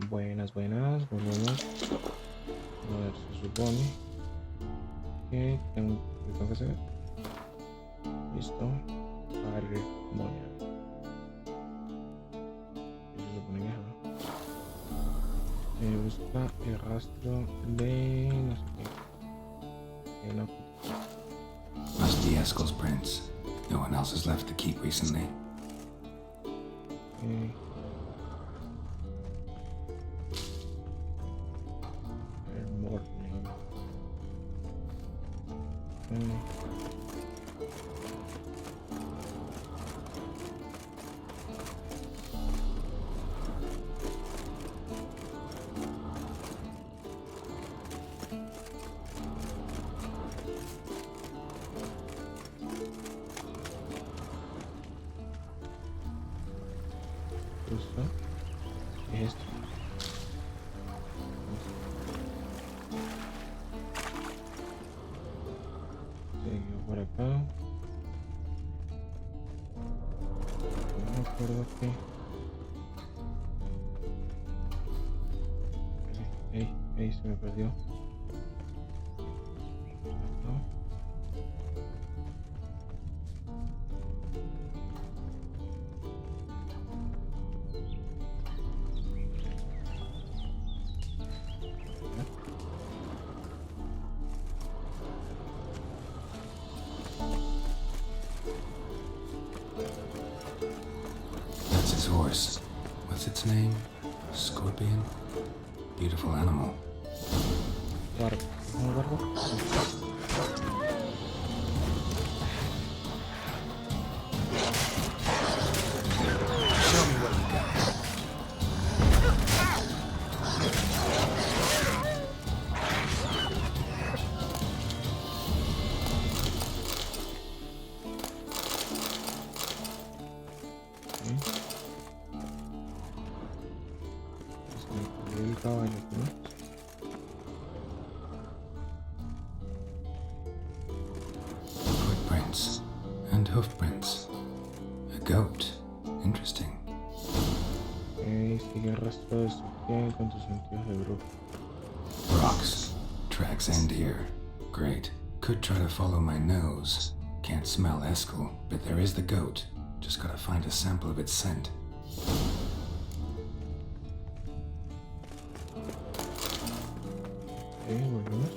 Buenas, buenas, volvemos. A ver, se supone que tengo que hacer. Listo. Partir. Bueno. Se supone que busca el rastro de no sé qué. No. Must be Eskel's prints. No one else has left the keep recently. ¿Qué es esto? Seguimos por acá. No me acuerdo que... Ey, se me perdió. That's his horse. What's its name? Scorpion? Beautiful animal. Barco. ¿No, barco? Show me what you got. El caballo, ¿no? Footprints and hoofprints. A goat. Interesting. Sigue el rastro de su pie con tus sentidos de brujo. Rocks. Tracks end here. Great. Could try to follow my nose. Can't smell Eskel, but there is the goat. Just gotta find a sample of its scent. Volvemos.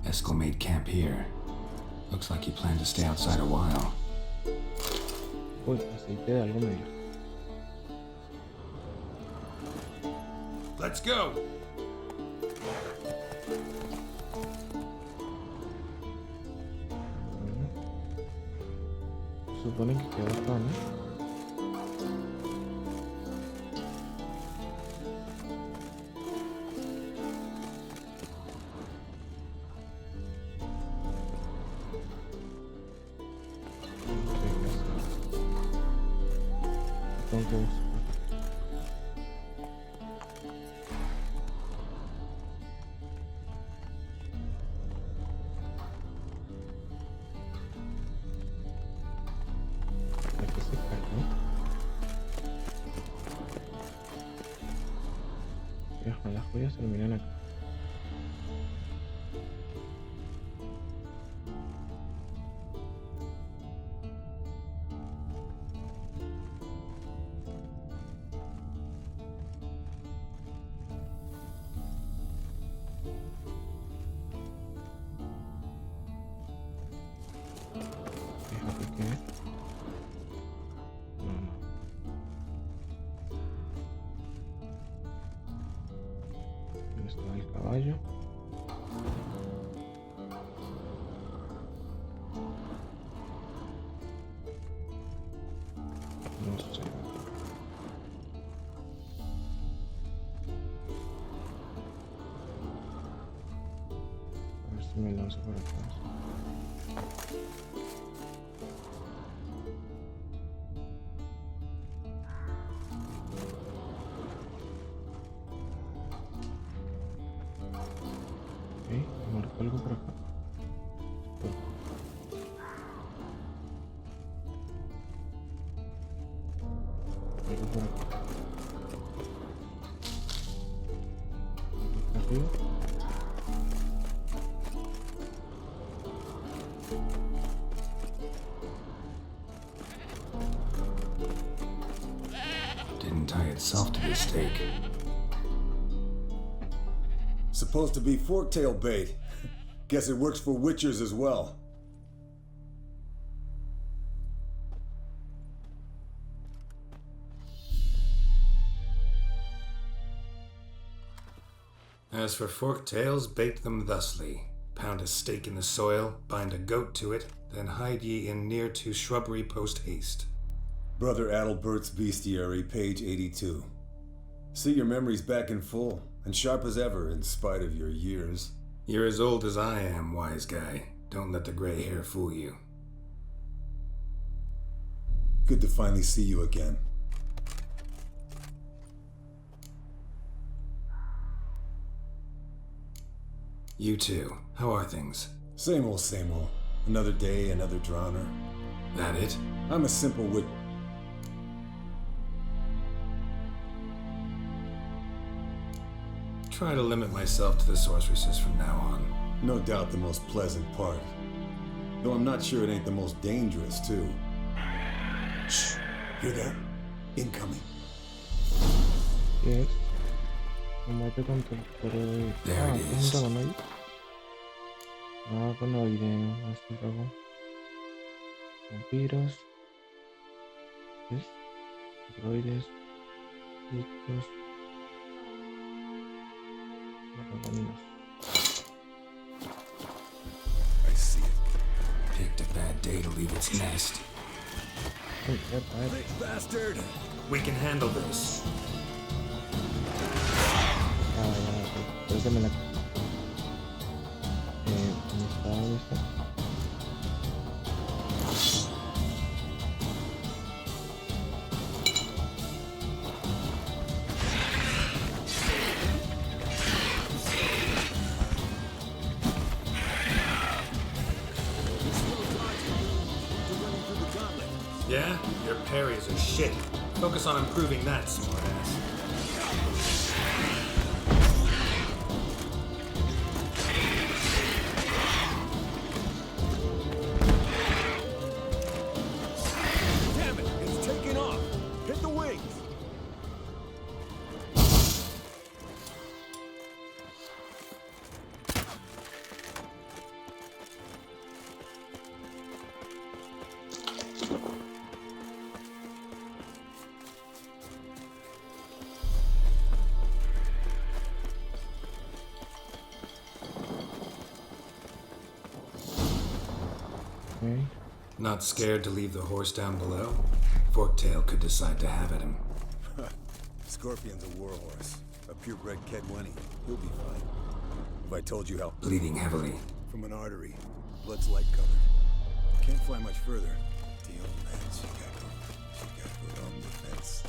Eskel made camp here. Looks like he planned to stay outside a while. Uy, aceite de algo medio. Let's go! Supone que quedó acá, ¿no? Tengo que buscar. Aquí se cayó. Viejo, las joyas terminan acá. Fíjate que... No. ¿Dónde está el caballo? Me lanzo por atrás. Ok, marco algo por acá. Algo por acá. Algo acá arriba. Didn't tie itself to the stake. Supposed to be forktail bait. Guess it works for witchers as well. As for forktails, bait them thusly. Pound a stake in the soil, bind a goat to it, then hide ye in near to shrubbery post haste. Brother Adalbert's Bestiary, page 82. See your memories back in full, and sharp as ever in spite of your years. You're as old as I am, wise guy. Don't let the gray hair fool you. Good to finally see you again. You too. How are things? Same old, same old. Another day, another drowner. That it? I'm a simple wit. Try to limit myself to the sorceresses from now on. No doubt the most pleasant part. Though I'm not sure it ain't the most dangerous, too. Shh. Hear that? Incoming. Yes. Combate contra el toro. There it ¿Tengo is. un dragón ahí? Con aire, así dragón. Vampiros. ¿Ves? Droides. Bichos. Dragoninos. I see it. Picked a bad day to leave its nest. Uy, epa. Big bastard! We can handle this. Creo que me la... ¿Dónde está esta? Yeah? Your parries are shit. Focus on improving that, smartass. Damn it! It's taking off! Hit the wings! Okay. Not scared to leave the horse down below? Forktail could decide to have at him. Scorpion's a warhorse. A purebred Kedwenny. He'll be fine. If I told you how... Bleeding heavily. From an artery. Blood's light colored. Can't fly much further. The old hen she got put on the fence.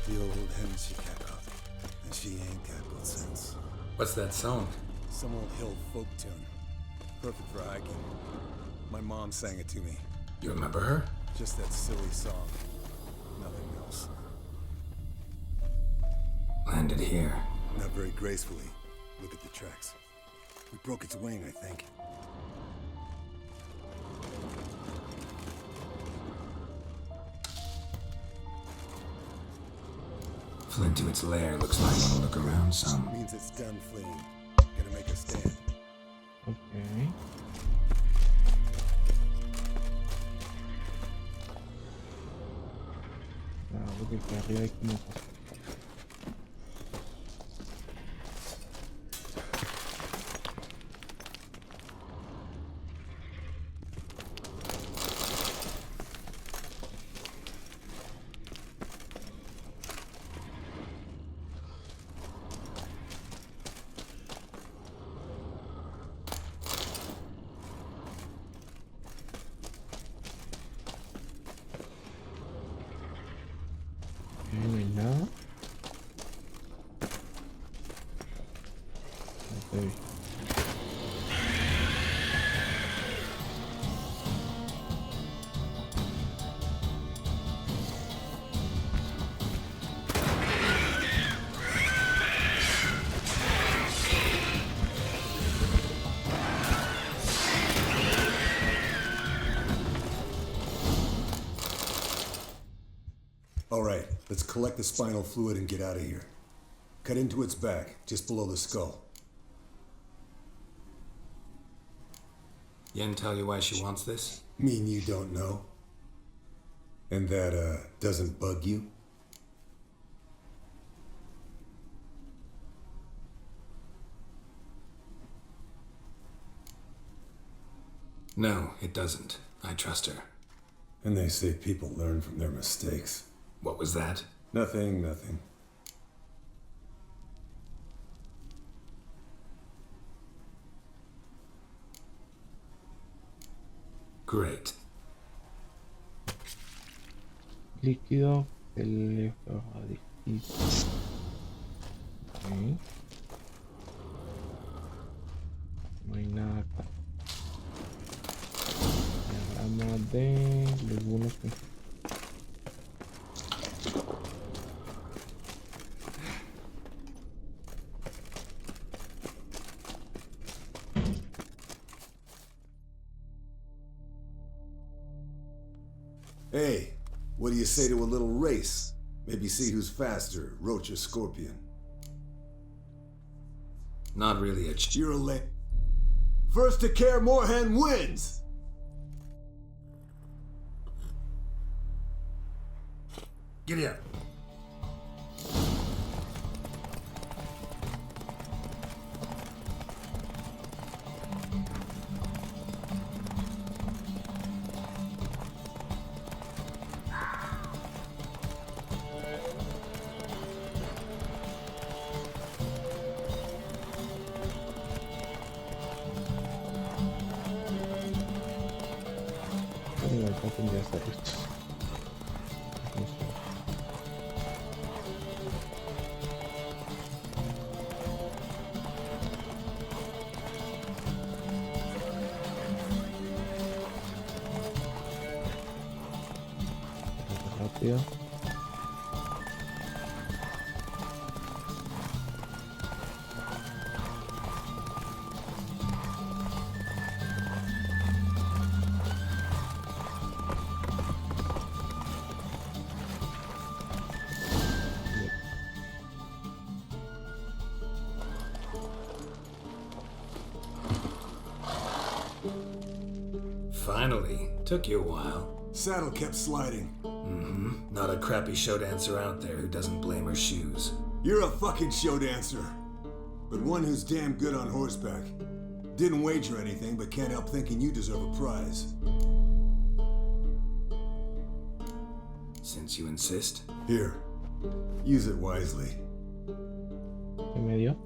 The old hen she got up. And she ain't got good sense. What's that song? Some old hill folk tune. Perfect for hiking. My mom sang it to me. You remember her? Just that silly song. Nothing else. Landed here. Not very gracefully. Look at the tracks. We broke its wing, I think. Fled to its lair. Looks like I want to look around some. Means it's done fleeing. Gonna make a stand. Okay. Porque aquí arriba hay como... Ahí no hay nada. Ok. All right, let's collect the spinal fluid and get out of here. Cut into its back, just below the skull. Yen tell you why she wants this? Mean you don't know? And that, doesn't bug you? No, it doesn't. I trust her. And they say people learn from their mistakes. What was that? Nothing, nothing. Great. Líquido electroadictivo. Ok. No hay nada acá. Diagrama de algunos. Hey, what do you say to a little race? Maybe see who's faster, roach or scorpion. Not really a You're a First to Care Moorhen wins! Giddy up. Igual no tendría que hacer esto. No sé. Rápido. Finally. Took you a while. Saddle kept sliding. Mm-hmm. Not a crappy show dancer out there who doesn't blame her shoes. You're a fucking show dancer. But one who's damn good on horseback. Didn't wager anything, but can't help thinking you deserve a prize. Since you insist. Here, use it wisely. ¿Qué me dio?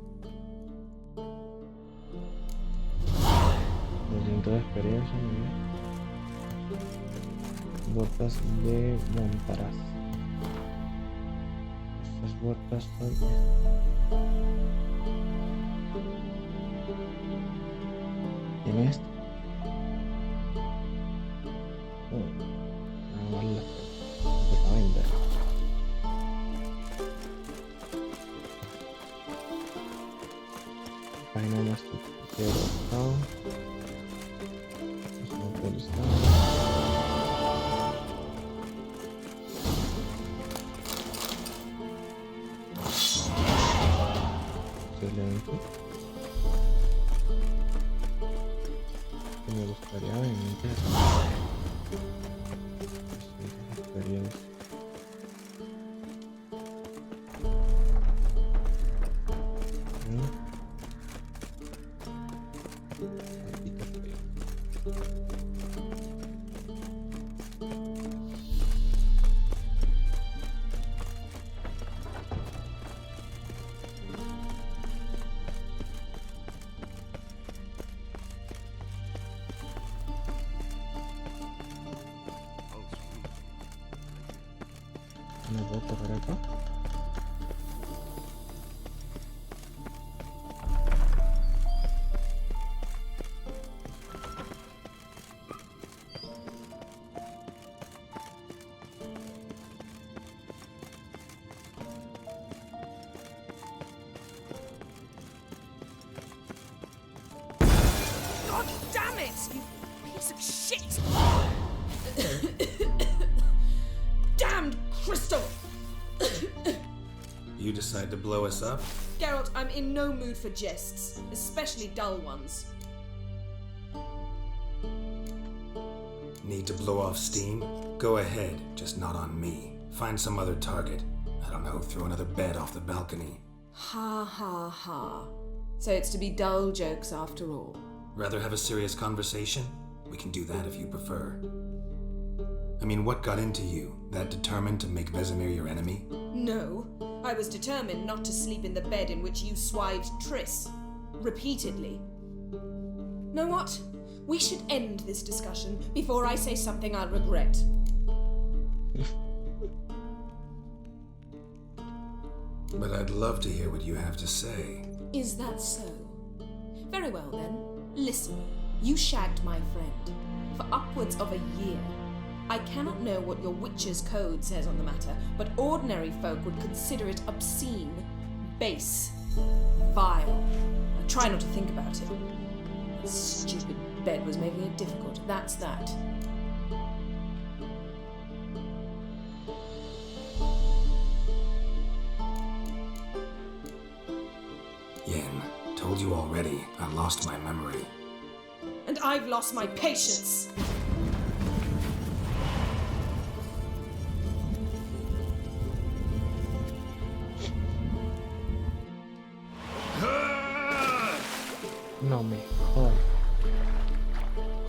200 de experiencia, muy bien. Botas de montaraz. Estas botas son... ¿Tiene esto? No vale la pena. Se va a vender. Página más quiero excelente. Me gustaría obviamente experiencia. No puedo correr acá. God damn it, you piece of shit! Damned crystal! You decide to blow us up? Geralt, I'm in no mood for jests, especially dull ones. Need to blow off steam? Go ahead, just not on me. Find some other target. I don't know, throw another bed off the balcony. Ha ha ha. So it's to be dull jokes after all. Rather have a serious conversation? We can do that if you prefer. I mean, what got into you? That determined to make Vesemir your enemy? No, I was determined not to sleep in the bed in which you swived Triss. Repeatedly. Know what? We should end this discussion before I say something I'll regret. But I'd love to hear what you have to say. Is that so? Very well then. Listen, you shagged my friend for upwards of a year. I cannot know what your witch's code says on the matter, but ordinary folk would consider it obscene, base, vile. I try not to think about it. That stupid bed was making it difficult. That's that. Yen, told you already, I lost my memory. And I've lost my patience. No me jodas.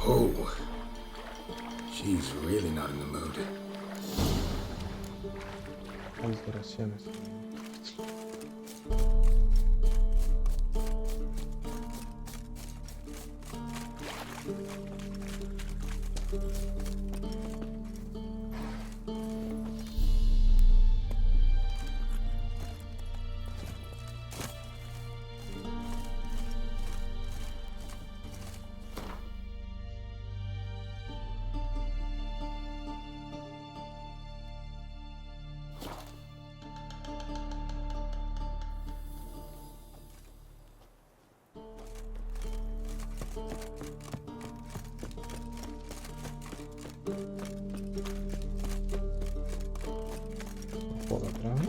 Oh, she's really not in the mood. Alteraciones. Por atrás.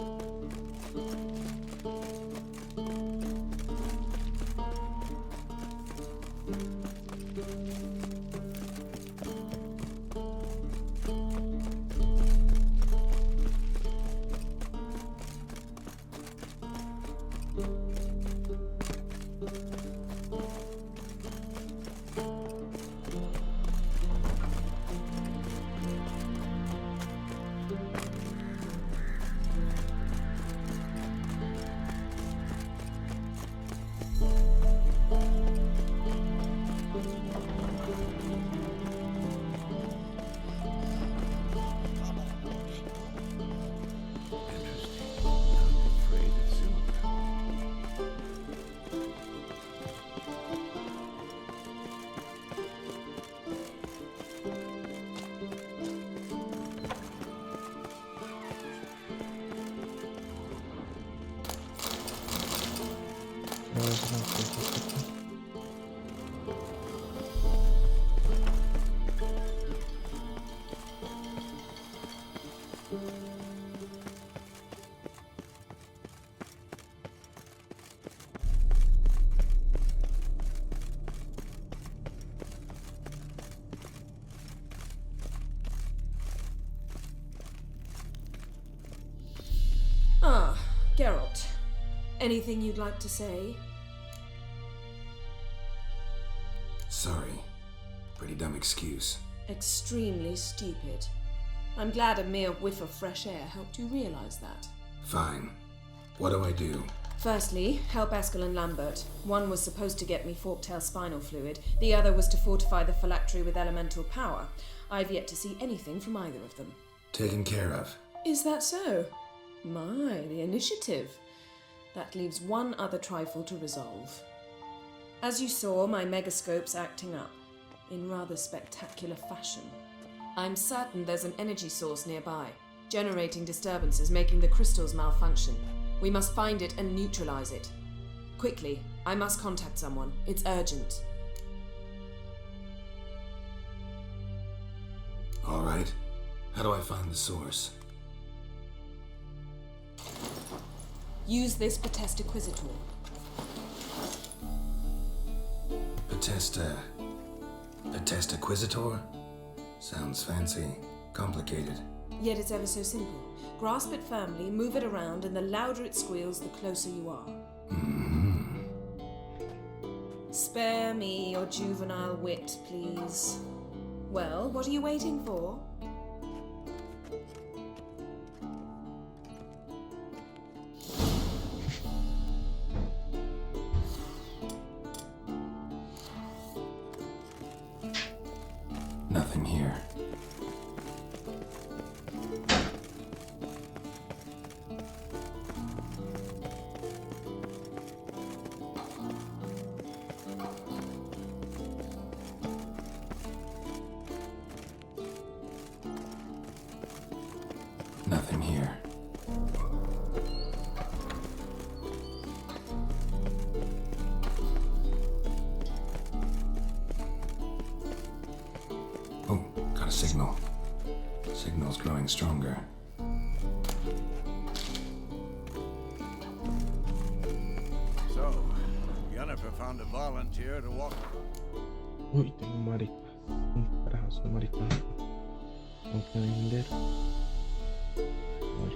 Ah, Geralt. Anything you'd like to say? Sorry. Pretty dumb excuse. Extremely stupid. I'm glad a mere whiff of fresh air helped you realize that. Fine. What do I do? Firstly, help Eskel and Lambert. One was supposed to get me forktail spinal fluid, the other was to fortify the phylactery with elemental power. I've yet to see anything from either of them. Taken care of. Is that so? My, the initiative. That leaves one other trifle to resolve. As you saw, my megascope's acting up, in rather spectacular fashion. I'm certain there's an energy source nearby, generating disturbances, making the crystals malfunction. We must find it and neutralize it. Quickly, I must contact someone. It's urgent. All right. How do I find the source? Use this Potest Acquisitor. Potest Acquisitor? Sounds fancy. Complicated. Yet it's ever so simple. Grasp it firmly, move it around, and the louder it squeals, the closer you are. Mm-hmm. Spare me your juvenile wit, please. Well, what are you waiting for? Nothing here. Nothing here. Oh, got a signal. Signal's growing stronger. So, Jennifer found a volunteer to walk. Uy, tengo maricas. Carajo, soy maricón. Tengo que vender. A ver.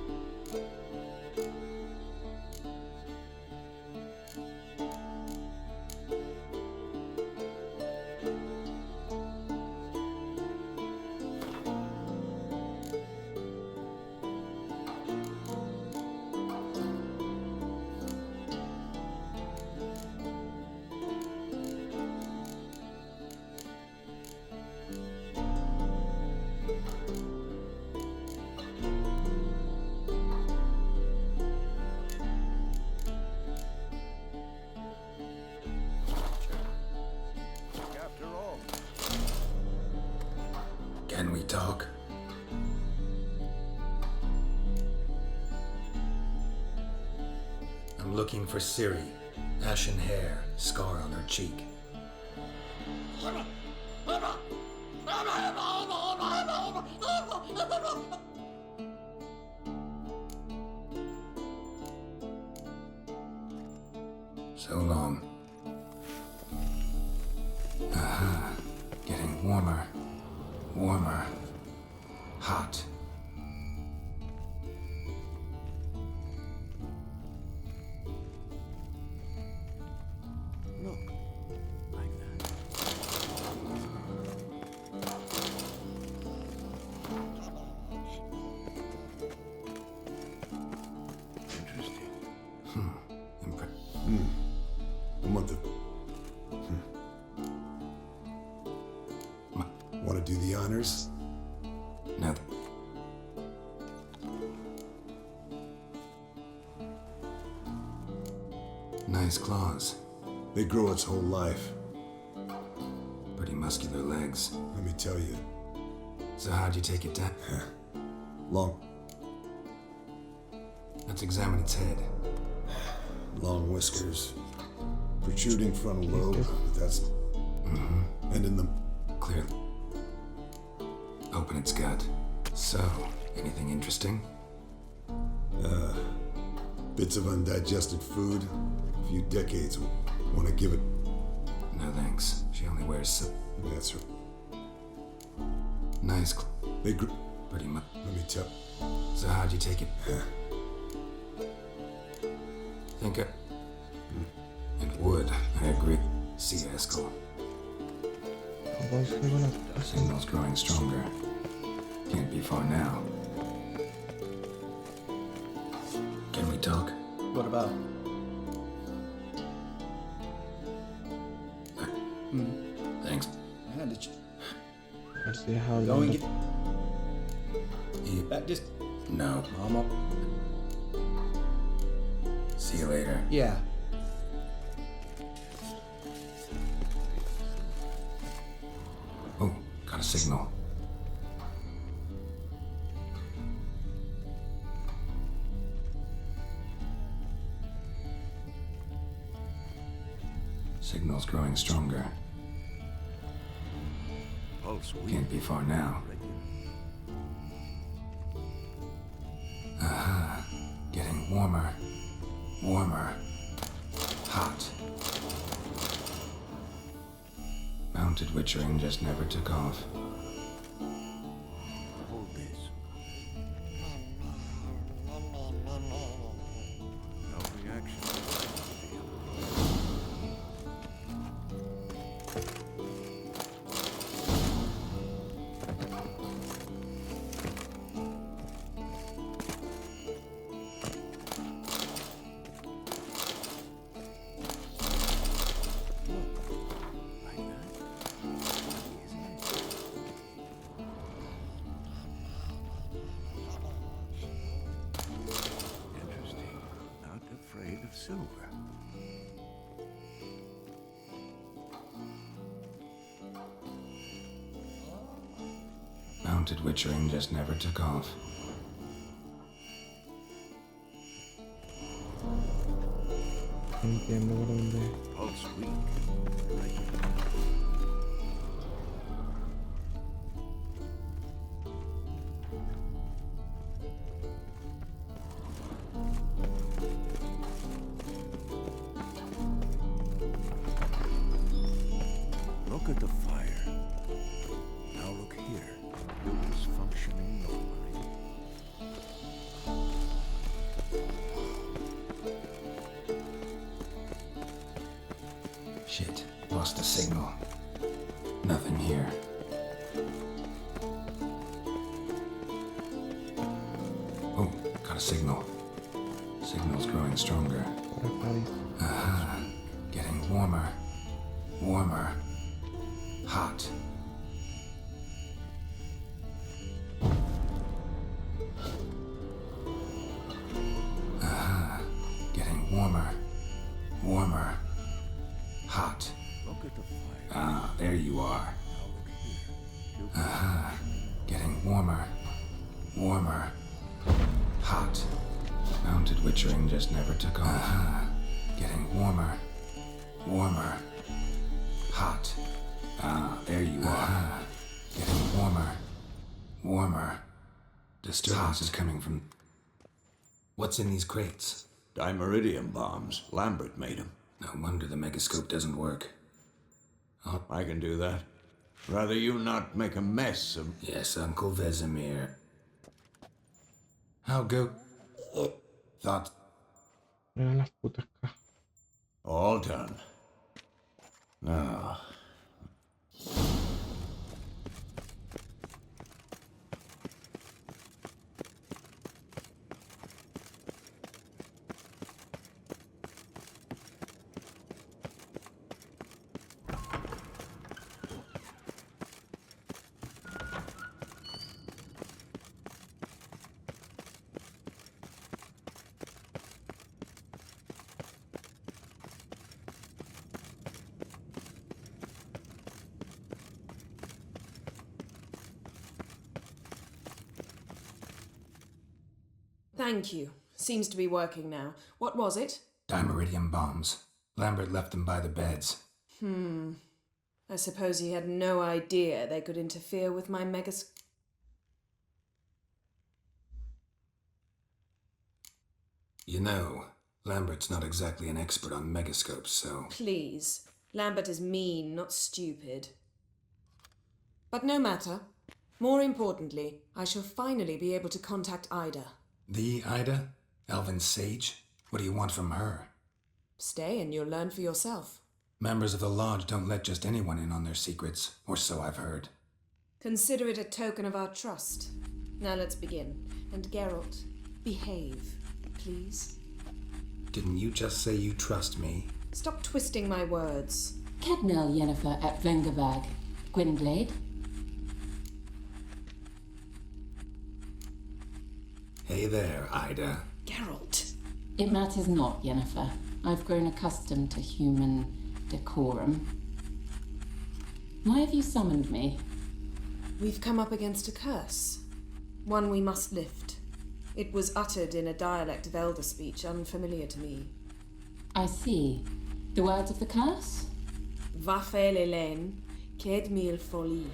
After all, Can we talk? I'm looking for Siri. Ashen hair, scar on her cheek. So long. Aha. Getting warmer. Warmer. Hot. look. Like that. Interesting. A month of... Want to do the honors? No. Nice claws. They grow its whole life. Pretty muscular legs. Let me tell you. So how'd you take it down? Long Let's examine its head. whiskers. Protruding frontal lobe, but that's... And in the... Clear. Open its gut. So, anything interesting? Bits of undigested food. A few decades. Want to give it... No thanks. She only wears That's her. nice They grew... pretty much. Let me tell... So how'd you take it? Think it would. I agree. See, Eskel. Vamos a hacer una casa. Signal's growing stronger. Can't be far now. Can we talk? What about? Thanks. I had to A ver si deja hablar. go and get He that. Just No. Vamos. See you later. Yeah. Oh, got a signal. Signal's growing stronger. Pulse weak. Can't be far now. Getting warmer. Warmer. Hot. Mounted witchering just never took off. Hold this. No reaction. Interesting. Not afraid of silver. Mounted witchering just never took off. No entiendo por dónde. Pulse weak. Look at the fire. Now look here. It was functioning normally. Shit, lost the signal. Nothing here. Oh, got a signal. Signal's growing stronger. Por acá dice. Getting warmer. Warmer. Hot. Getting warmer. Warmer. Hot. Look at the fire. Ah, there you are. Now look here. Getting warmer. Warmer. Hot. Mounted witchering just never took off. Getting warmer. Warmer. Hot. Ah, there you are. Getting warmer. Warmer. Disturbance is coming from... What's in these crates? Dimeridium bombs. Lambert made them. No wonder the megascope doesn't work. I can do that. Rather you not make a mess of... Yes, Uncle Vesemir. How go... Thought... Mira las putas cajas. All done. Now... Thank you. Seems to be working now. What was it? Dimeridium bombs. Lambert left them by the beds. I suppose he had no idea they could interfere with my megas... You know, Lambert's not exactly an expert on megascopes, so... Please. Lambert is mean, not stupid. But no matter. More importantly, I shall finally be able to contact Ida. The Ida? Alvin's sage? What do you want from her? Stay and you'll learn for yourself. Members of the Lodge don't let just anyone in on their secrets, or so I've heard. Consider it a token of our trust. Now let's begin. And Geralt, behave, please. Didn't you just say you trust me? Stop twisting my words. Cadnell Yennefer at Vengerberg. Gwynglade? Hey there, Ida. Geralt. It matters not, Yennefer. I've grown accustomed to human decorum. Why have you summoned me? We've come up against a curse. One we must lift. It was uttered in a dialect of elder speech unfamiliar to me. I see. The words of the curse? Vafe lelen, ked mil foli.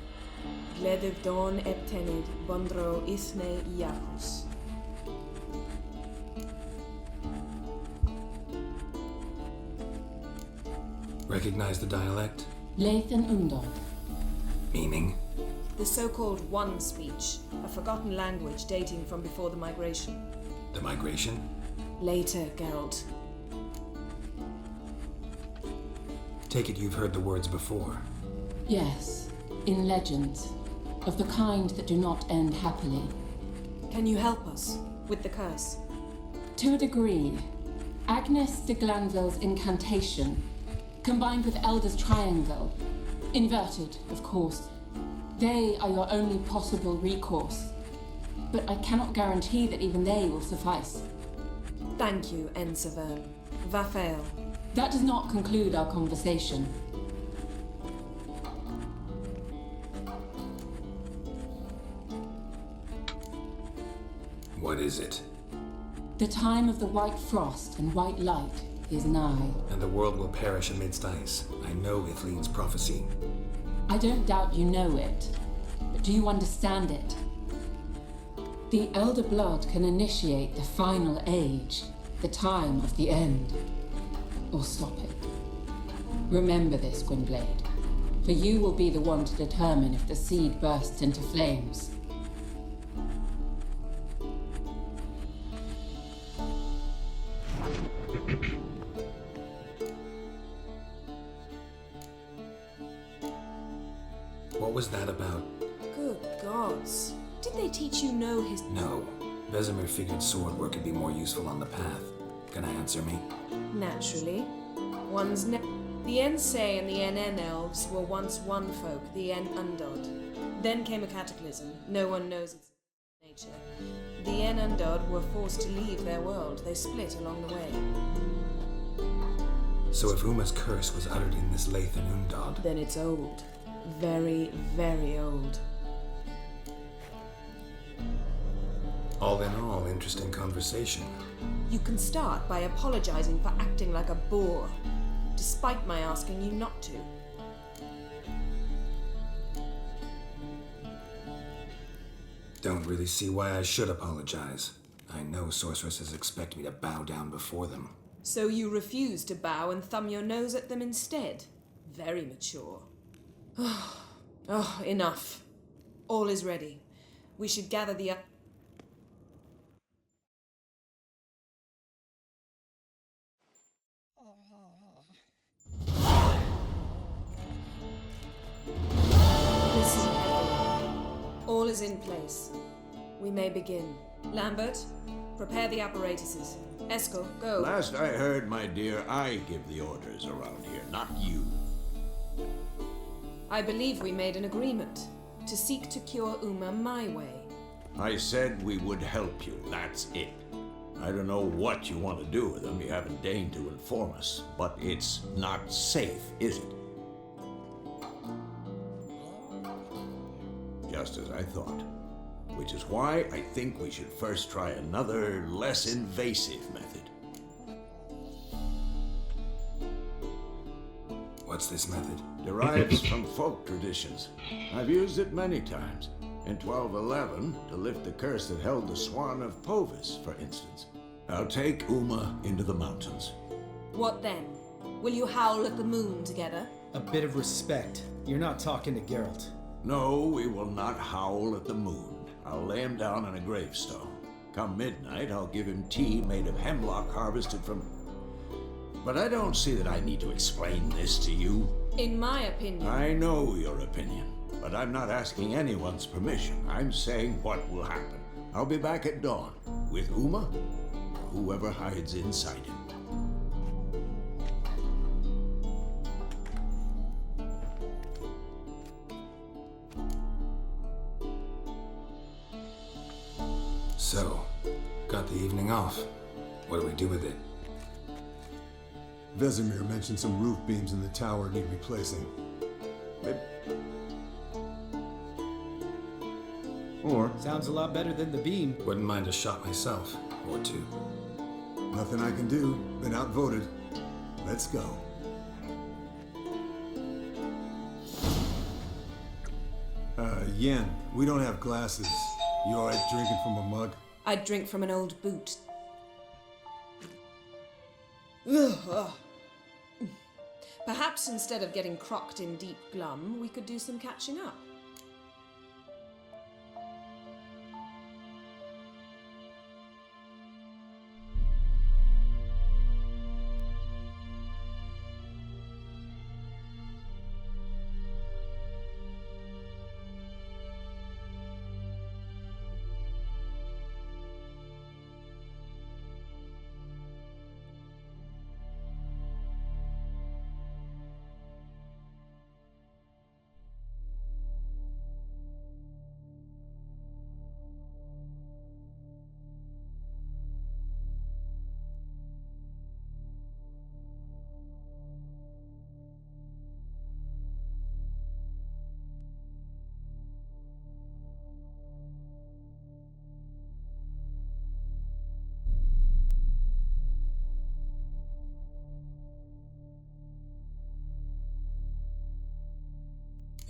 Gledev don eptenid, bondro isne iacus. Recognize the dialect? Lathan Undod. Meaning? The so-called One speech, a forgotten language dating from before the migration. The migration? Later, Geralt. Take it you've heard the words before. Yes, in legends. Of the kind that do not end happily. Can you help us with the curse? To a degree, Agnes de Glanville's incantation, combined with Elder's triangle, inverted, of course, they are your only possible recourse. But I cannot guarantee that even they will suffice. Thank you, Ensevern. Vafael. That does not conclude our conversation. What is it? The time of the white frost and white light is nigh. And the world will perish amidst ice. I know Ithleen's prophecy. I don't doubt you know it, but do you understand it? The Elder Blood can initiate the final age, the time of the end, or stop it. Remember this, Gwynblade, for you will be the one to determine if the seed bursts into flames. What was that about? Good gods. Did they teach you no No. Vesemir figured sword work could be more useful on the path. Gonna answer me? Naturally. The Ensay and the NN elves were once one folk, the N Undod. Then came a cataclysm. No one knows its nature. The N Undod were forced to leave their world. They split along the way. So if Uma's curse was uttered in this Lathan Undod, Then it's old. Very, very old. all in all, interesting conversation. You can start by apologizing for acting like a boor, despite my asking you not to. Don't really see why I should apologize. I know sorceresses expect me to bow down before them. So you refuse to bow and thumb your nose at them instead? Very mature. Oh, enough. All is ready. We should gather the Listen, everyone. All is in place. We may begin. Lambert, prepare the apparatuses. Eskel, go. Last I heard, my dear, I give the orders around here, not you. I believe we made an agreement to seek to cure Uma my way. I said we would help you, that's it. I don't know what you want to do with them, you haven't deigned to inform us, but it's not safe, is it? Just as I thought. Which is why I think we should first try another, less invasive method. What's this method? Derives from folk traditions. I've used it many times. In 1211, to lift the curse that held the Swan of Povis, for instance. I'll take Uma into the mountains. What then? Will you howl at the moon together? A bit of respect. You're not talking to Geralt. No, we will not howl at the moon. I'll lay him down on a gravestone. Come midnight, I'll give him tea made of hemlock harvested from... But I don't see that I need to explain this to you. In my opinion. I know your opinion, but I'm not asking anyone's permission. I'm saying what will happen. I'll be back at dawn, with Uma, or whoever hides inside him. So, Got the evening off. What do we do with it? Vesemir mentioned some roof beams in the tower need replacing. Or Sounds a lot better than the beam. Wouldn't mind a shot myself, or two. nothing I can do. Been outvoted. Let's go. Yen, we don't have glasses. You alright drinking from a mug? I'd drink from an old boot. Perhaps instead of getting crocked in deep glum, we could do some catching up.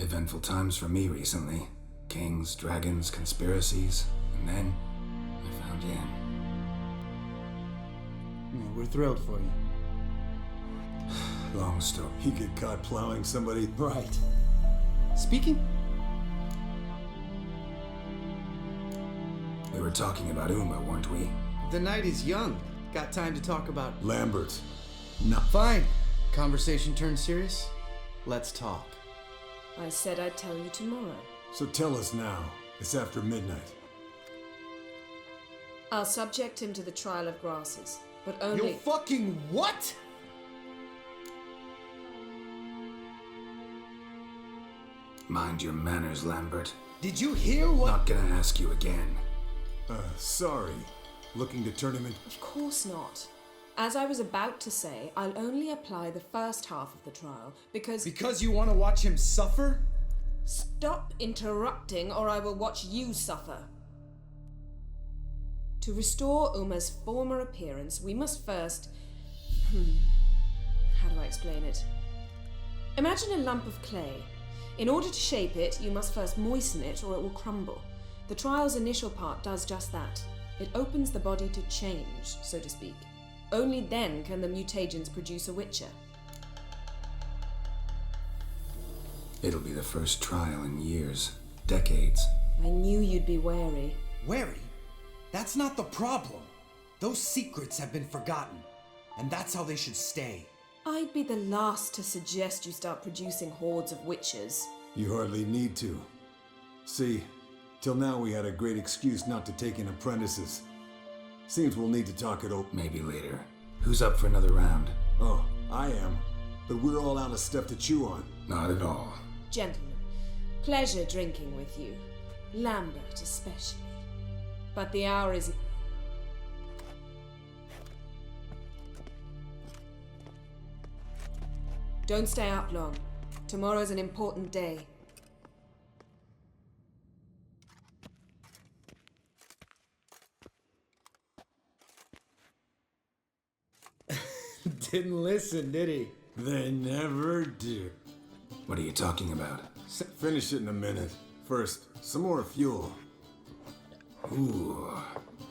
Eventful times for me recently. Kings, dragons, conspiracies, and then I found Yen. Yeah, we're thrilled for you. Long story. He get caught plowing somebody. Right. Speaking? We were talking about Uma, weren't we? The night is young. Got time to talk about... Lambert. No. Fine. Conversation turned serious? Let's talk. I said I'd tell you tomorrow. So tell us now. It's after midnight. I'll subject him to the trial of grasses, but only... You fucking what? Mind your manners, Lambert. Did you hear what... Not gonna ask you again. Sorry. Looking to turn him in... Of course not. As I was about to say, I'll only apply the first half of the trial, because... Because you want to watch him suffer? Stop interrupting, or I will watch you suffer. To restore Uma's former appearance, we must first... How do I explain it? Imagine a lump of clay. In order to shape it, you must first moisten it, or it will crumble. The trial's initial part does just that. It opens the body to change, so to speak. Only then can the mutagens produce a witcher. It'll be the first trial in years. Decades. I knew you'd be wary. Wary? That's not the problem. Those secrets have been forgotten, and that's how they should stay. I'd be the last to suggest you start producing hordes of witches. You hardly need to. See, till now we had a great excuse not to take in apprentices. Seems we'll need to talk it over. Maybe later. Who's up for another round? Oh, I am. But we're all out of stuff to chew on. Not at all. Gentlemen, pleasure drinking with you. Lambert especially. But the hour is... Don't stay up long. Tomorrow's an important day. Didn't listen, did he? They never do. What are you talking about? Finish it in a minute. First, some more fuel. Ooh,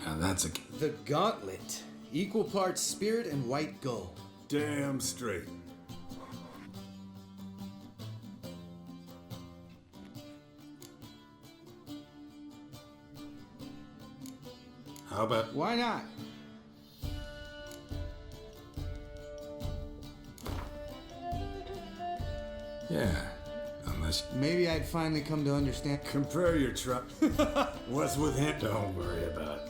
now that's a... The gauntlet. Equal parts spirit and white gull. Damn straight. How about... Why not? Yeah, unless... Maybe I'd finally come to understand. Compare your truck. What's with him? Don't worry about it.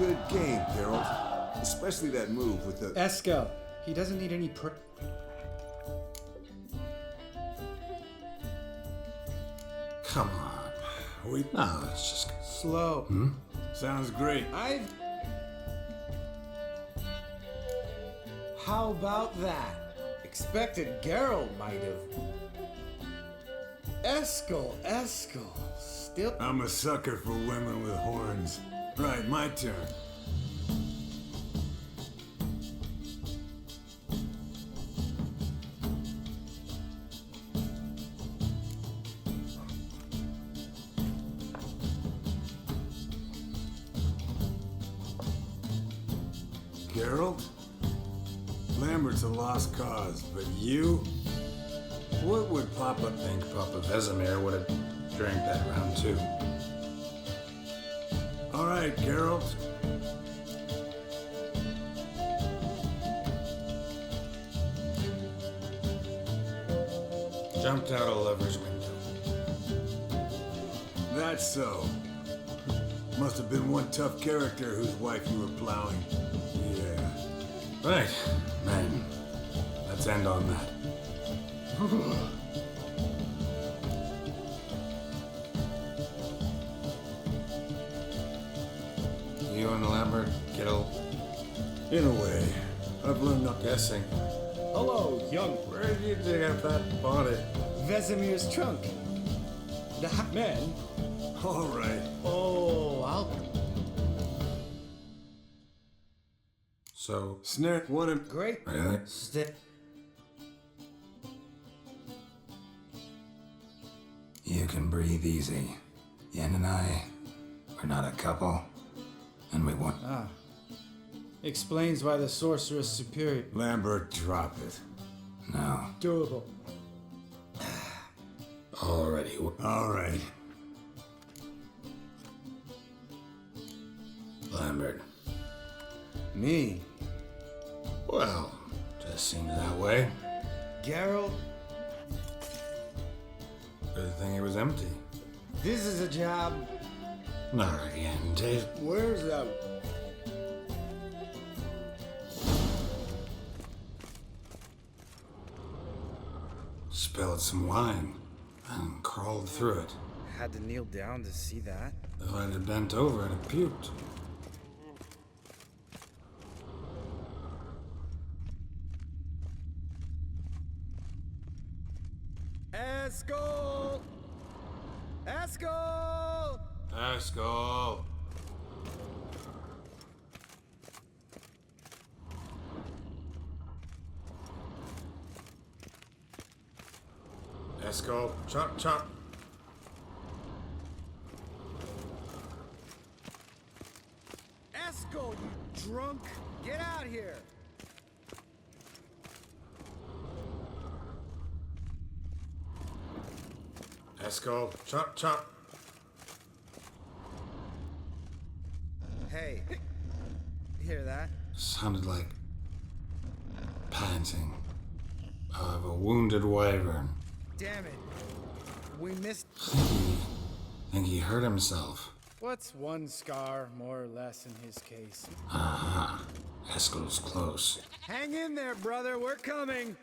good game, Geralt. Especially that move with the... Eskel, he doesn't need any Come on. No, it's just... slow. Sounds great. How about that? Expected Geralt might have. Eskel. Still. I'm a sucker for women with horns. Right, my turn. Geralt? Lambert's a lost cause, but you? What would Papa I think Papa Vesemir would have drank that round too. All right, Geralt. Jumped out a lover's window. That's so. Must have been one tough character whose wife you were plowing. Yeah. Right, man. Let's end on that. You and Lambert get old? In a way. I've learned not Guessing. Hello, young Where did you dig up that body? Vesemir's trunk. The man. All right. Oh, I'll. So, Snare one and... Great. really? You can breathe easy. Yen and I, we're not a couple, and we want... Explains why the sorceress superior. Lambert, drop it. No. Doable. Already. All right. Lambert. Me. Well, just seems that way. Geralt, Good thing it was empty. this is a job. Not again, Dave. Where's that? Spilled some wine and crawled through it. Had to kneel down to see that. If I'd have bent over, I'd have puked. Eskel! Eskel! Eskel! Eskel, chop, chop. Eskel, you drunk! Get out here! Eskel, chop, chop. Hey, hear that? Sounded like panting of a wounded wyvern. Damn it. We missed. Think he hurt himself. What's one scar, more or less, in his case? Aha. Eskel's close. Hang in there, brother. We're coming.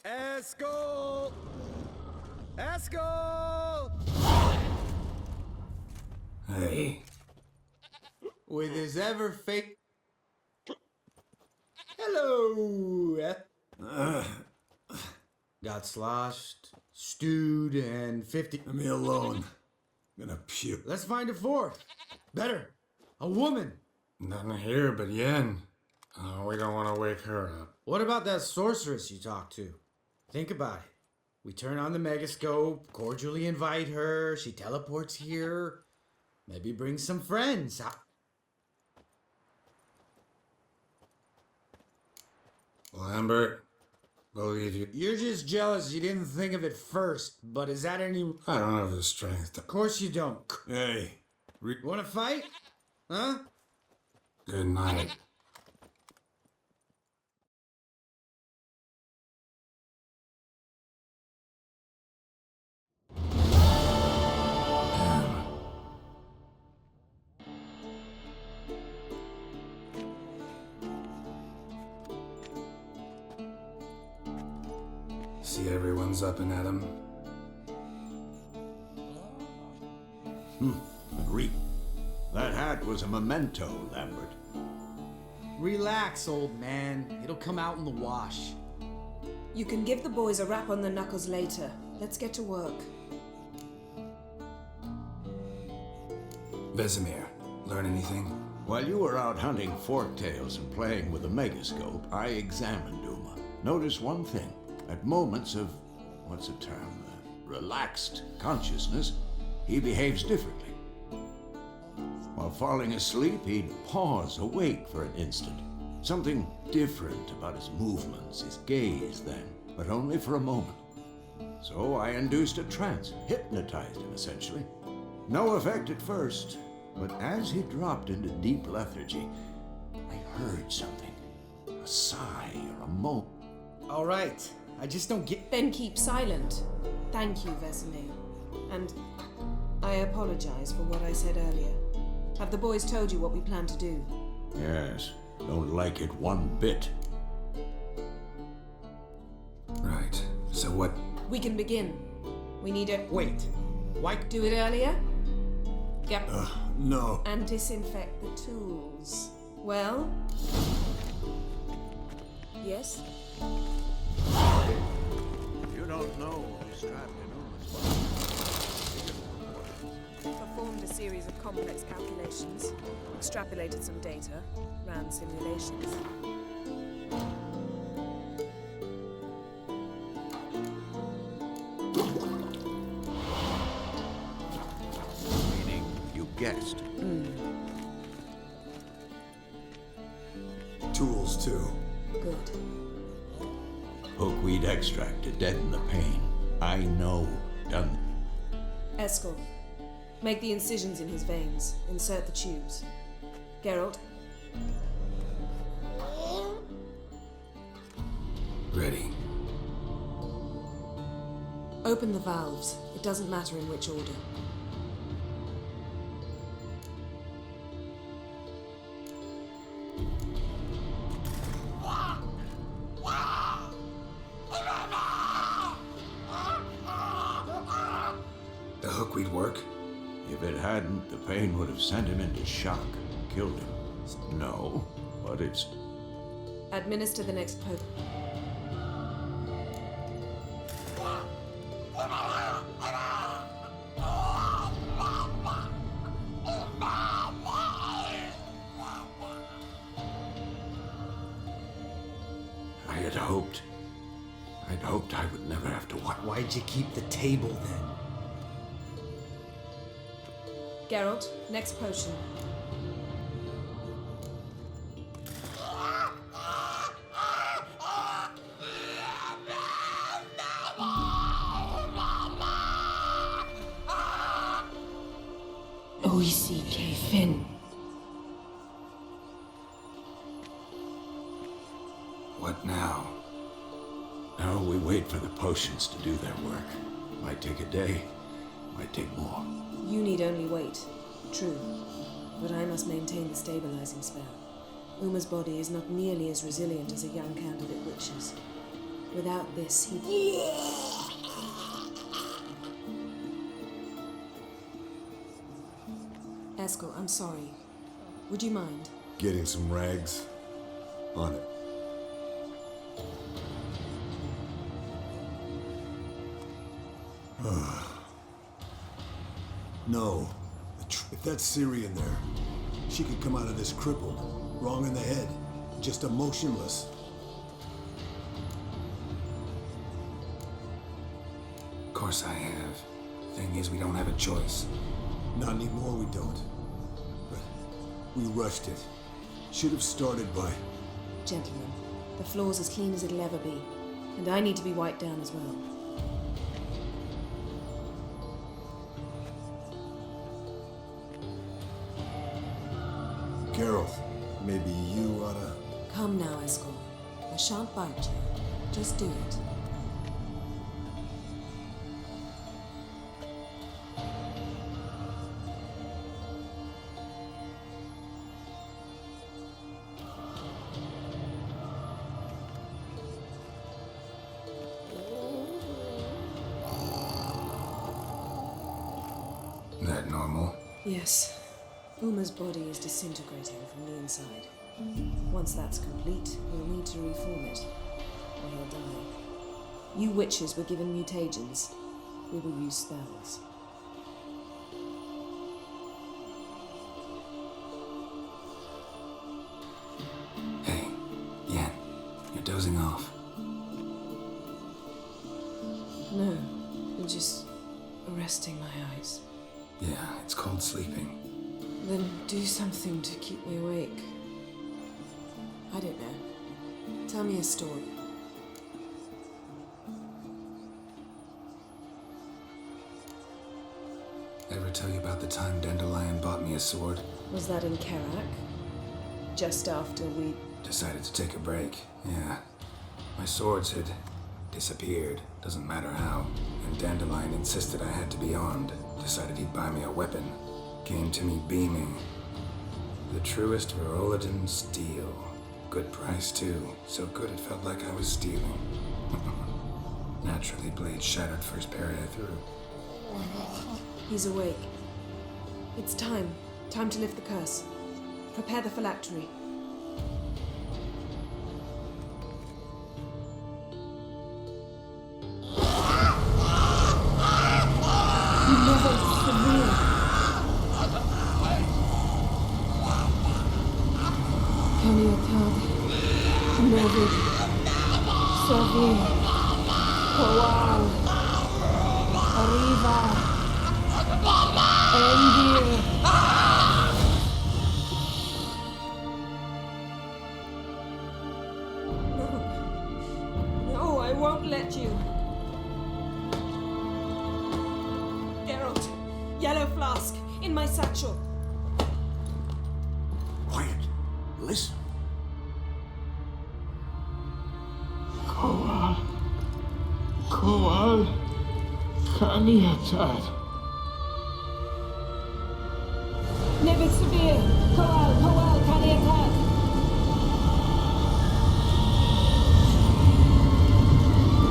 Eskel! Eskel! Hey. With his ever fake. Hello. Got sloshed, stewed, and 50. Leave me alone. I'm gonna puke. Let's find a fourth. Better. A woman. Nothing here but Yen. We don't want to wake her up. What about that sorceress you talked to? Think about it. We turn on the megascope, cordially invite her, she teleports here. Maybe bring some friends. Lambert, believe you. You're just jealous you didn't think of it first, but is that any... I don't have the strength to. Of course you don't. Hey. Wanna fight? Huh? Good night. See everyone's up and at 'em. Agreed. That hat was a memento, Lambert. Relax, old man. It'll come out in the wash. You can give the boys a rap on the knuckles later. Let's get to work. Vesemir, learn anything? While you were out hunting forktails and playing with the megascope, I examined Uma. Notice one thing. At moments of, what's the term, relaxed consciousness, he behaves differently. While falling asleep, he'd pause awake for an instant. Something different about his movements, his gaze then, but only for a moment. So I induced a trance, hypnotized him essentially. No effect at first, but as he dropped into deep lethargy, I heard something. A sigh or a moan. All right. I just don't get... Then keep silent. Thank you, Vesemir. And I apologize for what I said earlier. Have the boys told you what we plan to do? Yes, don't like it one bit. Right. So what? We can begin. We need a... Wait. Why... Do it earlier? Yep. No. And disinfect the tools. Well? Yes? You don't know who's trapped in Uma's Performed a series of complex calculations, extrapolated some data, ran simulations. Meaning you guessed. Tools, too. Good. Hookweed extract to deaden the pain. I know. Done. Eskel, make the incisions in his veins. Insert the tubes. Geralt, Ready. open the valves. It doesn't matter in which order. The hookweed work? If it hadn't, the pain would have sent him into shock, killed him. No, but it's... Administer the next poke. I'd hoped I would never have to watch. Why'd you keep the table, then? Geralt, next potion. OECK Finn. What now? Now we wait for the potions to do their work. Might take a day, might take more. You need only wait. True. But I must maintain the stabilizing spell. Uma's body is not nearly as resilient as a young candidate witch's. Without this, he... Eskel, I'm sorry. Would you mind? Getting some rags. On it. No. If that's Syrian there, she could come out of this crippled, wrong in the head, just emotionless. Of course I have. Thing is, we don't have a choice. Not anymore, we don't. But we rushed it. Should have started by... Gentlemen, the floor's as clean as it'll ever be. And I need to be wiped down as well. Geralt, maybe you oughta... Come now, Eskel. I shan't bite you. Just do it. That normal? Yes. Uma's body is disintegrating from the inside. Once that's complete, he'll need to reform it, or he'll die. You witches were given mutagens. We will use spells. Hey, Yen, you're dozing off. No, I'm just resting my eyes. Yeah, it's called sleeping. Then do something to keep me awake. I don't know. Tell me a story. Ever tell you about the time Dandelion bought me a sword? Was that in Kerak? Just after we... Decided to take a break, yeah. My swords had disappeared, doesn't matter how. And Dandelion insisted I had to be armed. Decided he'd buy me a weapon. Came to me beaming. The truest Verolidan steel. Good price too. So good it felt like I was stealing. Naturally, blade shattered first parry I threw. He's awake. It's time. Time to lift the curse. Prepare the phylactery. No, I won't let you. Geralt, yellow flask, in my satchel. Quiet. Listen. Koal Kaniatad. Never severe. Koal, Kaniatad.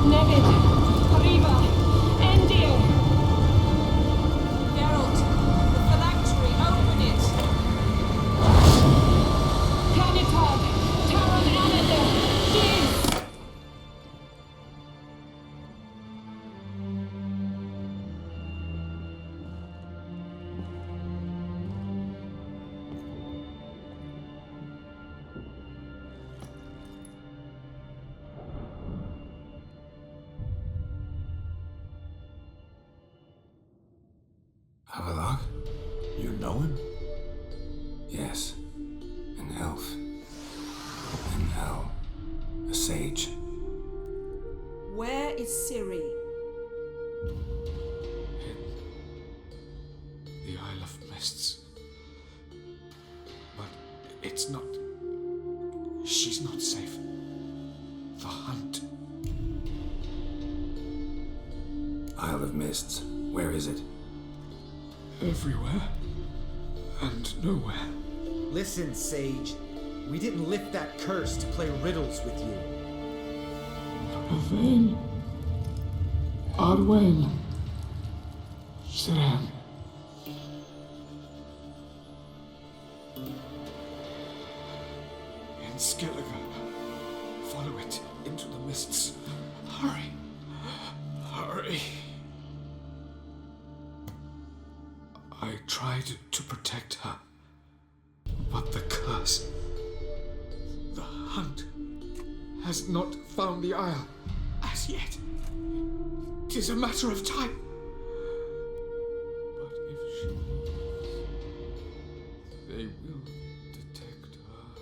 Nevid, arriva, endio. Geralt, the phylactery, open it. Kanitad, Taran Anadar, Diz. Havelock? You know him? Yes. An elf. An hell. A sage. Where is Ciri? The Isle of Mists. But it's not... She's not safe. The hunt. Isle of Mists. Where is it? Everywhere. And nowhere. Listen, Sage. We didn't lift that curse to play riddles with you. Avain. Arwen. Siran. In Skellige. Follow it into the mists. Hurry. Hurry. I tried to protect her, but the curse, the hunt, has not found the Isle as yet. 'Tis a matter of time. But if she leaves, they will detect her at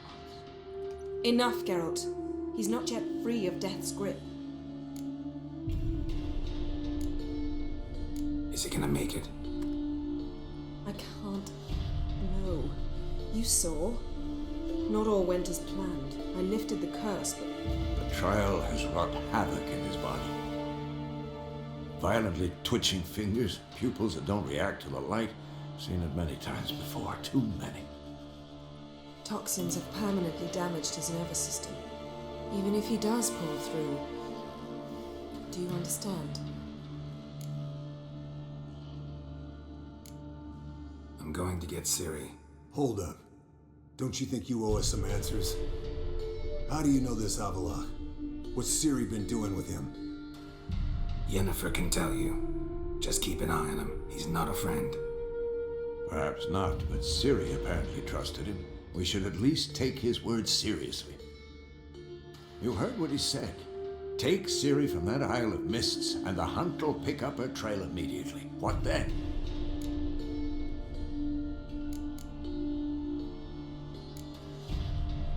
once. Enough, Geralt. He's not yet free of death's grip. Is he gonna make it? I can't. No. You saw? Not all went as planned. I lifted the curse, but... The trial has wrought havoc in his body. Violently twitching fingers, pupils that don't react to the light. Seen it many times before, too many. Toxins have permanently damaged his nervous system. Even if he does pull through. Do you understand? I'm going to get Siri. Hold up. Don't you think you owe us some answers? How do you know this Avila? What's Siri been doing with him? Yennefer can tell you. Just keep an eye on him. He's not a friend. Perhaps not, but Ciri apparently trusted him. We should at least take his words seriously. You heard what he said. Take Ciri from that Isle of Mists, and the hunt will pick up her trail immediately. What then?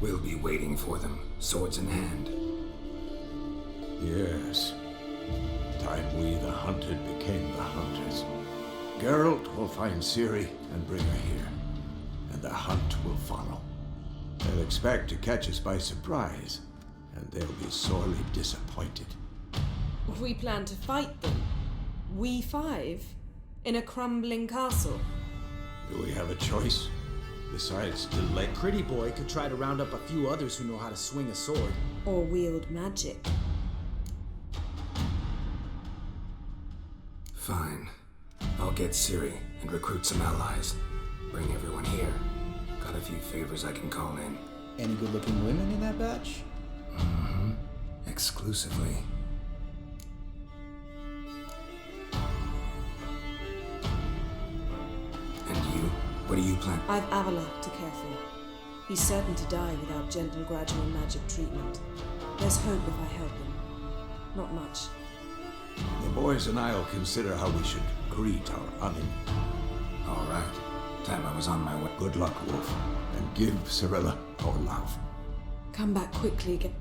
We'll be waiting for them, swords in hand. Yes. Time we, the hunted, became the hunters. Geralt will find Ciri and bring her here, and the hunt will follow. They'll expect to catch us by surprise, and they'll be sorely disappointed. We plan to fight them. We five? In a crumbling castle? Do we have a choice? Besides delay... Pretty boy could try to round up a few others who know how to swing a sword. Or wield magic? Fine. I'll get Ciri and recruit some allies. Bring everyone here. Got a few favors I can call in. Any good-looking women in that batch? Mm-hmm. Exclusively. And you? What do you plan? I've Avila to care for. He's certain to die without gentle, gradual magic treatment. There's hope if I help him. Not much. The boys and I'll consider how we should greet our unenemy. All right. Time I was on my way. Good luck, Wolf, and give Cirilla our love. Come back quickly.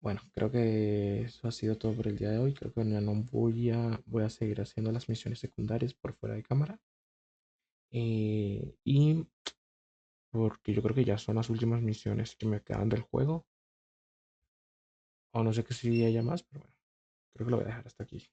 bueno, creo que eso ha sido todo por el día de hoy. Creo que no voy a seguir haciendo las misiones secundarias por fuera de cámara. Y porque yo creo que ya son las últimas misiones que me quedan del juego. O no sé que si haya más, pero bueno, creo que lo voy a dejar hasta aquí.